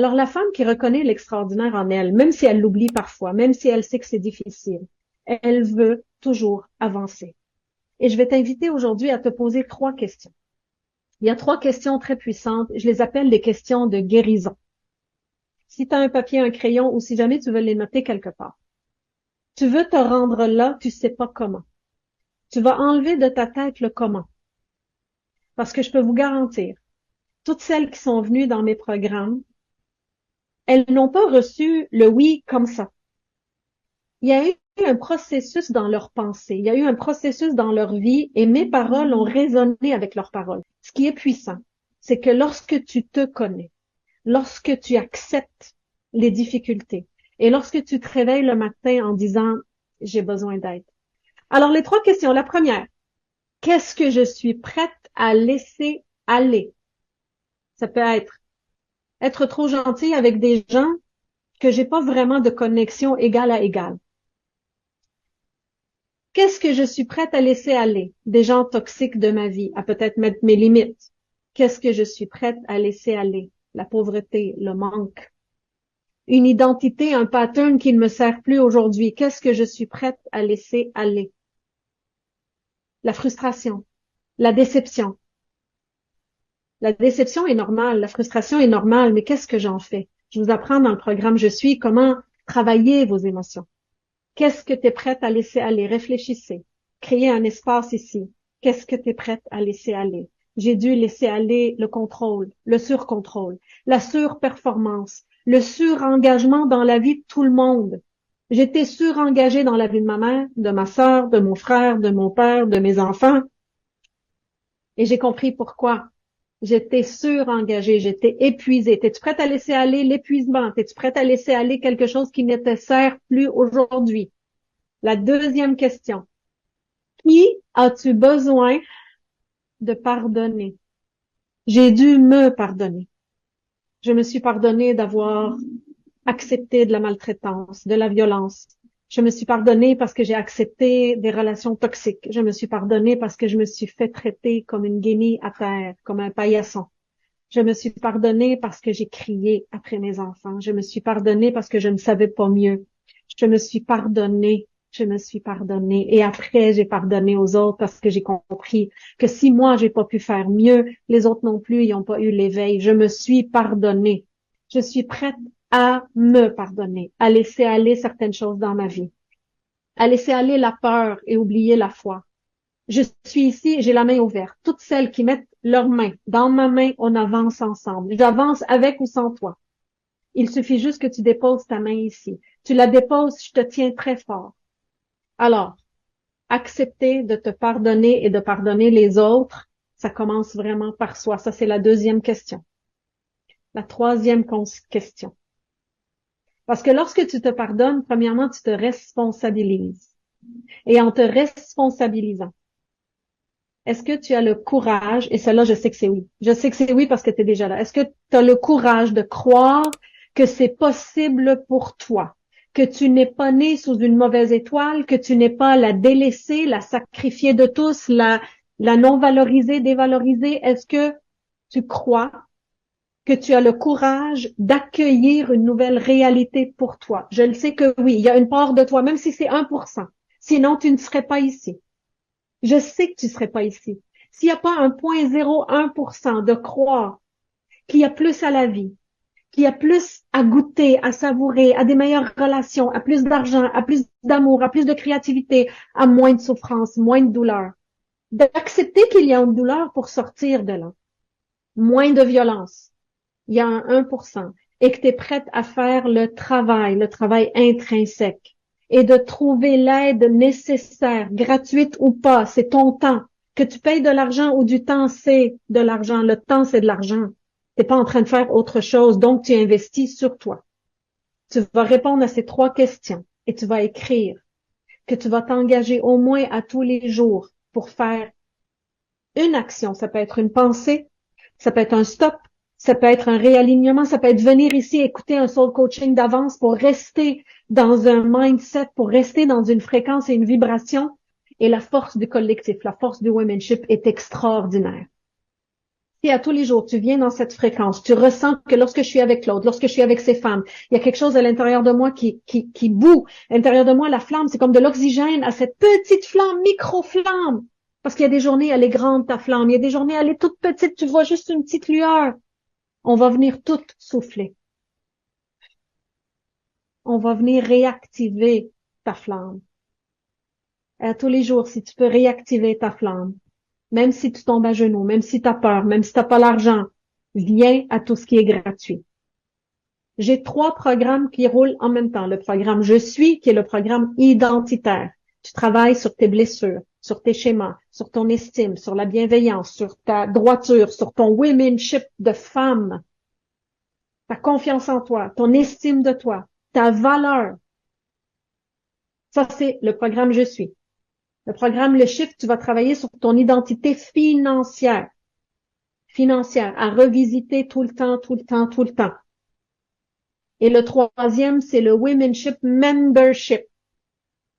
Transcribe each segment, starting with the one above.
Alors, la femme qui reconnaît l'extraordinaire en elle, même si elle l'oublie parfois, même si elle sait que c'est difficile, elle veut toujours avancer. Et je vais t'inviter aujourd'hui à te poser 3 questions. Il y a 3 questions très puissantes. Je les appelle des questions de guérison. Si tu as un papier, un crayon ou si jamais tu veux les noter quelque part. Tu veux te rendre là, tu sais pas comment. Tu vas enlever de ta tête le comment. Parce que je peux vous garantir, toutes celles qui sont venues dans mes programmes, elles n'ont pas reçu le oui comme ça. Il y a eu un processus dans leur pensée, il y a eu un processus dans leur vie et mes paroles ont résonné avec leurs paroles. Ce qui est puissant, c'est que lorsque tu te connais, lorsque tu acceptes les difficultés et lorsque tu te réveilles le matin en disant « j'ai besoin d'aide ». Alors, les 3 questions. La première, qu'est-ce que je suis prête à laisser aller? Ça peut être trop gentil avec des gens que j'ai pas vraiment de connexion égale à égale. Qu'est-ce que je suis prête à laisser aller? Des gens toxiques de ma vie, à peut-être mettre mes limites. Qu'est-ce que je suis prête à laisser aller? La pauvreté, le manque. Une identité, un pattern qui ne me sert plus aujourd'hui. Qu'est-ce que je suis prête à laisser aller? La frustration, la déception. La déception est normale, la frustration est normale, mais qu'est-ce que j'en fais? Je vous apprends dans le programme Je suis comment travailler vos émotions. Qu'est-ce que tu es prête à laisser aller? Réfléchissez. Créez un espace ici. Qu'est-ce que tu es prête à laisser aller? J'ai dû laisser aller le contrôle, le surcontrôle, la surperformance, le surengagement dans la vie de tout le monde. J'étais surengagée dans la vie de ma mère, de ma sœur, de mon frère, de mon père, de mes enfants. Et j'ai compris pourquoi. J'étais surengagée, j'étais épuisée. T'es-tu prête à laisser aller l'épuisement? T'es-tu prête à laisser aller quelque chose qui ne te sert plus aujourd'hui? La deuxième question. Qui as-tu besoin de pardonner? J'ai dû me pardonner. Je me suis pardonnée d'avoir accepté de la maltraitance, de la violence. Je me suis pardonnée parce que j'ai accepté des relations toxiques. Je me suis pardonnée parce que je me suis fait traiter comme une guenille à terre, comme un paillasson. Je me suis pardonnée parce que j'ai crié après mes enfants. Je me suis pardonnée parce que je ne savais pas mieux. Je me suis pardonnée. Je me suis pardonnée. Et après, j'ai pardonné aux autres parce que j'ai compris que si moi, j'ai pas pu faire mieux, les autres non plus, ils n'ont pas eu l'éveil. Je me suis pardonnée. Je suis prête à me pardonner, à laisser aller certaines choses dans ma vie, à laisser aller la peur et oublier la foi. Je suis ici, j'ai la main ouverte. Toutes celles qui mettent leurs mains dans ma main, on avance ensemble. J'avance avec ou sans toi. Il suffit juste que tu déposes ta main ici. Tu la déposes, je te tiens très fort. Alors, accepter de te pardonner et de pardonner les autres, ça commence vraiment par soi. Ça, c'est la deuxième question. La troisième question. Parce que lorsque tu te pardonnes, premièrement, tu te responsabilises. Et en te responsabilisant, est-ce que tu as le courage, et celle-là, je sais que c'est oui. Je sais que c'est oui parce que tu es déjà là. Est-ce que tu as le courage de croire que c'est possible pour toi, que tu n'es pas né sous une mauvaise étoile, que tu n'es pas la délaissée, la sacrifiée de tous, la non valorisée, dévalorisée? Est-ce que tu crois que tu as le courage d'accueillir une nouvelle réalité pour toi? Je le sais que oui, il y a une part de toi, même si c'est 1%. Sinon, tu ne serais pas ici. Je sais que tu serais pas ici. S'il n'y a pas un 0,01% de croire qu'il y a plus à la vie, qu'il y a plus à goûter, à savourer, à des meilleures relations, à plus d'argent, à plus d'amour, à plus de créativité, à moins de souffrance, moins de douleur. D'accepter qu'il y a une douleur pour sortir de là. Moins de violence. Il y a un 1%. Et que tu es prête à faire le travail intrinsèque. Et de trouver l'aide nécessaire, gratuite ou pas, c'est ton temps. Que tu payes de l'argent ou du temps, c'est de l'argent. Le temps, c'est de l'argent. T'es pas en train de faire autre chose, donc tu investis sur toi. Tu vas répondre à ces 3 questions et tu vas écrire que tu vas t'engager au moins à tous les jours pour faire une action. Ça peut être une pensée, ça peut être un stop, ça peut être un réalignement, ça peut être venir ici écouter un soul coaching d'avance pour rester dans un mindset, pour rester dans une fréquence et une vibration. Et la force du collectif, la force du womanship est extraordinaire. Si à tous les jours, tu viens dans cette fréquence, tu ressens que lorsque je suis avec l'autre, lorsque je suis avec ces femmes, il y a quelque chose à l'intérieur de moi qui bout. À l'intérieur de moi, la flamme, c'est comme de l'oxygène à cette petite flamme, micro-flamme. Parce qu'il y a des journées, elle est grande, ta flamme. Il y a des journées, elle est toute petite, tu vois juste une petite lueur. On va venir toutes souffler. On va venir réactiver ta flamme. À tous les jours, si tu peux réactiver ta flamme, même si tu tombes à genoux, même si tu as peur, même si tu n'as pas l'argent, viens à tout ce qui est gratuit. J'ai 3 programmes qui roulent en même temps. Le programme Je suis, qui est le programme identitaire. Tu travailles sur tes blessures, sur tes schémas, sur ton estime, sur la bienveillance, sur ta droiture, sur ton womanship de femme, ta confiance en toi, ton estime de toi, ta valeur. Ça, c'est le programme Je suis. Le programme Le Shift, tu vas travailler sur ton identité financière. Financière, à revisiter tout le temps, tout le temps, tout le temps. Et le 3e, c'est le Womenship Membership.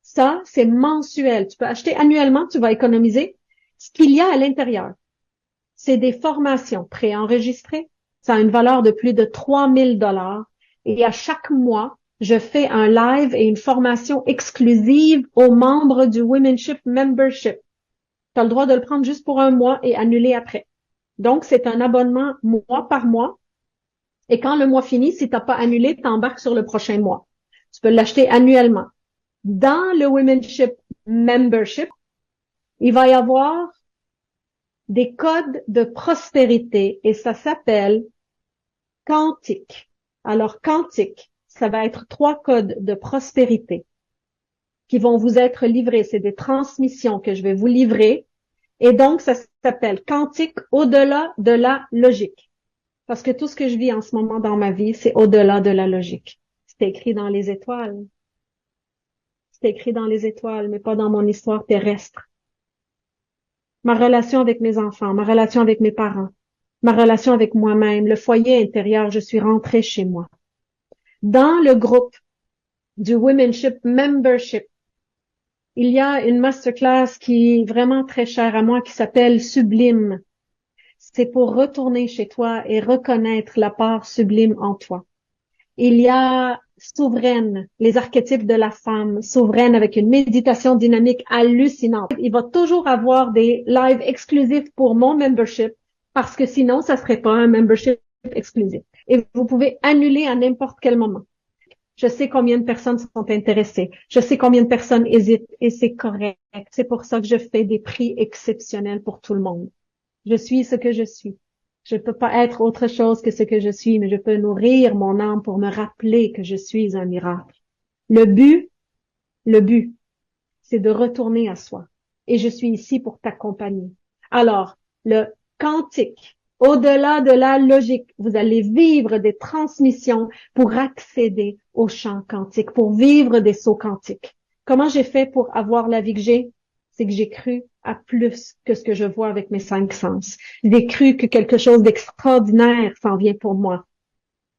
Ça, c'est mensuel. Tu peux acheter annuellement, tu vas économiser. Ce qu'il y a à l'intérieur, c'est des formations préenregistrées. Ça a une valeur de plus de 3 000 $. Et à chaque mois, je fais un live et une formation exclusive aux membres du Womenship Membership. Tu as le droit de le prendre juste pour un mois et annuler après. Donc, c'est un abonnement mois par mois. Et quand le mois finit, si tu n'as pas annulé, tu embarques sur le prochain mois. Tu peux l'acheter annuellement. Dans le Womenship Membership, il va y avoir des codes de prospérité et ça s'appelle Quantique. Alors, Quantique, ça va être 3 codes de prospérité qui vont vous être livrés. C'est des transmissions que je vais vous livrer. Et donc, ça s'appelle Quantique au-delà de la logique. Parce que tout ce que je vis en ce moment dans ma vie, c'est au-delà de la logique. C'est écrit dans les étoiles. C'est écrit dans les étoiles, mais pas dans mon histoire terrestre. Ma relation avec mes enfants, ma relation avec mes parents, ma relation avec moi-même, le foyer intérieur, je suis rentrée chez moi. Dans le groupe du Womenship Membership, il y a une masterclass qui est vraiment très chère à moi qui s'appelle Sublime. C'est pour retourner chez toi et reconnaître la part sublime en toi. Il y a Souveraine, les archétypes de la femme, souveraine avec une méditation dynamique hallucinante. Il va toujours avoir des lives exclusifs pour mon membership parce que sinon, ça serait pas un membership exclusif. Et vous pouvez annuler à n'importe quel moment. Je sais combien de personnes sont intéressées. Je sais combien de personnes hésitent et c'est correct. C'est pour ça que je fais des prix exceptionnels pour tout le monde. Je suis ce que je suis. Je ne peux pas être autre chose que ce que je suis, mais je peux nourrir mon âme pour me rappeler que je suis un miracle. Le but, c'est de retourner à soi. Et je suis ici pour t'accompagner. Alors, le quantique, au-delà de la logique, vous allez vivre des transmissions pour accéder au champ quantique, pour vivre des sauts quantiques. Comment j'ai fait pour avoir la vie que j'ai? C'est que j'ai cru à plus que ce que je vois avec mes 5 sens. J'ai cru que quelque chose d'extraordinaire s'en vient pour moi.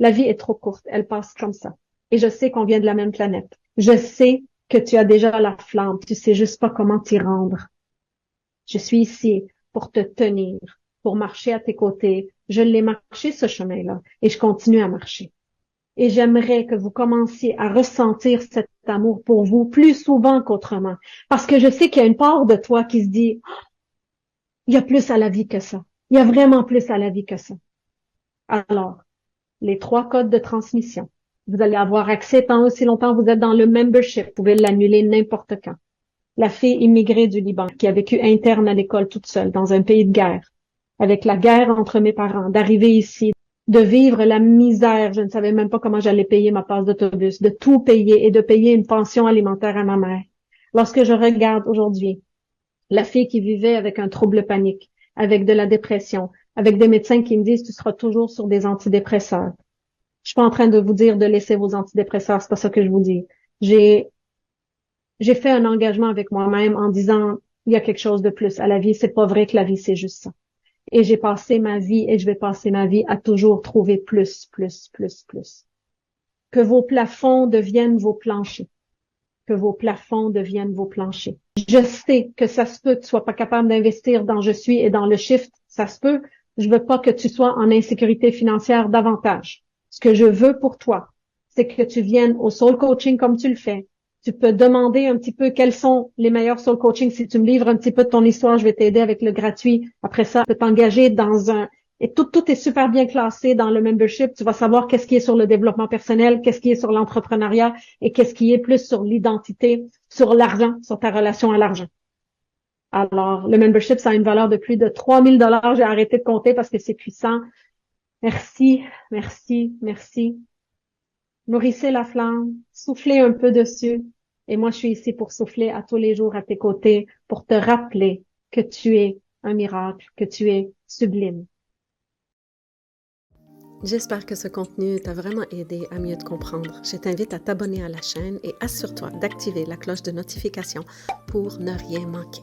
La vie est trop courte, elle passe comme ça. Et je sais qu'on vient de la même planète. Je sais que tu as déjà la flamme, tu sais juste pas comment t'y rendre. Je suis ici pour te tenir, pour marcher à tes côtés. Je l'ai marché ce chemin-là et je continue à marcher. Et j'aimerais que vous commenciez à ressentir cet amour pour vous plus souvent qu'autrement. Parce que je sais qu'il y a une part de toi qui se dit, il y a plus à la vie que ça. Il y a vraiment plus à la vie que ça. Alors, les 3 codes de transmission. Vous allez avoir accès tant aussi longtemps vous êtes dans le membership. Vous pouvez l'annuler n'importe quand. La fille immigrée du Liban qui a vécu interne à l'école toute seule dans un pays de guerre, avec la guerre entre mes parents, d'arriver ici, de vivre la misère. Je ne savais même pas comment j'allais payer ma passe d'autobus, de tout payer et de payer une pension alimentaire à ma mère. Lorsque je regarde aujourd'hui la fille qui vivait avec un trouble panique, avec de la dépression, avec des médecins qui me disent tu seras toujours sur des antidépresseurs. Je suis pas en train de vous dire de laisser vos antidépresseurs, c'est pas ça que je vous dis. J'ai fait un engagement avec moi-même en disant il y a quelque chose de plus à la vie, c'est pas vrai que la vie c'est juste ça. Et j'ai passé ma vie et je vais passer ma vie à toujours trouver plus, plus, plus, plus. Que vos plafonds deviennent vos planchers. Que vos plafonds deviennent vos planchers. Je sais que ça se peut que tu sois pas capable d'investir dans Je suis et dans le shift. Ça se peut. Je veux pas que tu sois en insécurité financière davantage. Ce que je veux pour toi, c'est que tu viennes au soul coaching comme tu le fais. Tu peux demander un petit peu quels sont les meilleurs soul coaching. Si tu me livres un petit peu de ton histoire, je vais t'aider avec le gratuit. Après ça, tu peux t'engager dans un... Et tout est super bien classé dans le membership. Tu vas savoir qu'est-ce qui est sur le développement personnel, qu'est-ce qui est sur l'entrepreneuriat et qu'est-ce qui est plus sur l'identité, sur l'argent, sur ta relation à l'argent. Alors, le membership, ça a une valeur de plus de 3 000 $. J'ai arrêté de compter parce que c'est puissant. Merci, merci, merci. Nourrissez la flamme, soufflez un peu dessus. Et moi, je suis ici pour souffler à tous les jours à tes côtés, pour te rappeler que tu es un miracle, que tu es sublime. J'espère que ce contenu t'a vraiment aidé à mieux te comprendre. Je t'invite à t'abonner à la chaîne et assure-toi d'activer la cloche de notification pour ne rien manquer.